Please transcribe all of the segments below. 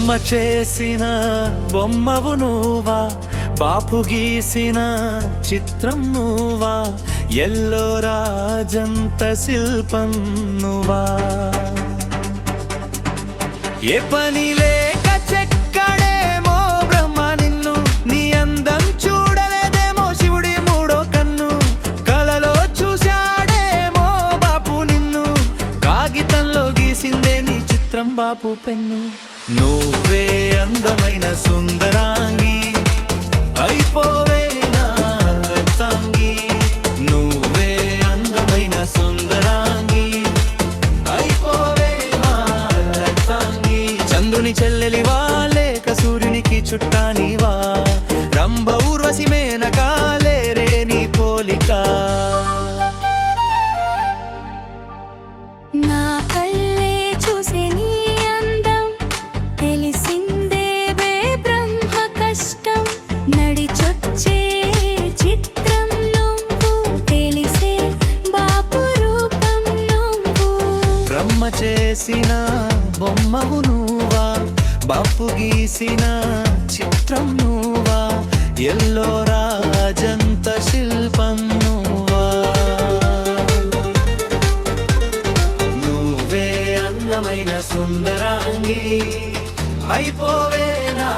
బ్రహ్మ చేసిన బొమ్మవు నువ్వా, బాపు గీసిన చిత్రం నువ్వా, ఎల్లో రాజంత శిల్పం నువ్వా. ఏ పని లేక చెక్కడేమో బ్రహ్మ నిన్ను, నీ అందం చూడలేదేమో శివుడి మూడో కన్ను. కలలో చూశాడేమో బాపు నిన్ను, కాగితంలో గీసిందే నీ చిత్రం బాపు పెన్ను. నువ్వే అందమైన సుందరాంగి, అయిపోవే నా రక్తాంగి. నువ్వే అందమైన సుందరాంగి, అయిపోవే నా రక్తాంగి. చంద్రుని చెల్లెలివా లేక సూర్యునికి చుట్టానివా, రంభ ఊర్వశి మేనకా లేరే నీ పోలిక. నా కళ్ళే చూసే నీ అందం, తెలిసిందే వే బ్రహ్మ కష్టం. నడిచొచ్చే చిత్రం నువ్వు, తెలిసే బాపు రూపం నువ్వు. బ్రహ్మ చేసిన బొమ్మవు నువ్వా, బాపు గీసిన చిత్రం నువ్వా, ఎల్లో రాజంత శిల్పం నువ్వా. నువ్వే అందమైన సుందరాంగి, అయిపోవే నా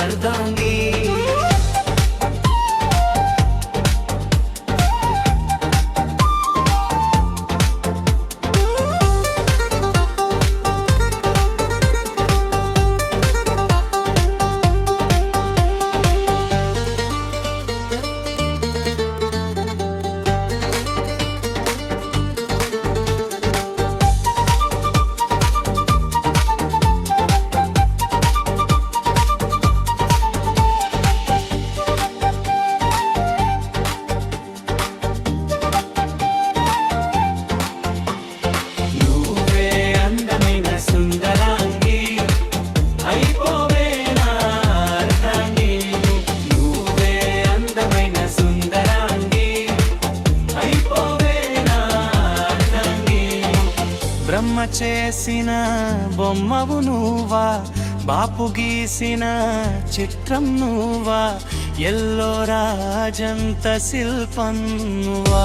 అర్ధాంగి. బ్రహ్మ చేసిన బొమ్మవు నువ్వా, బాపు గీసిన చిత్రం నువ్వా, ఎల్లో రాజంత శిల్పం నువ్వా.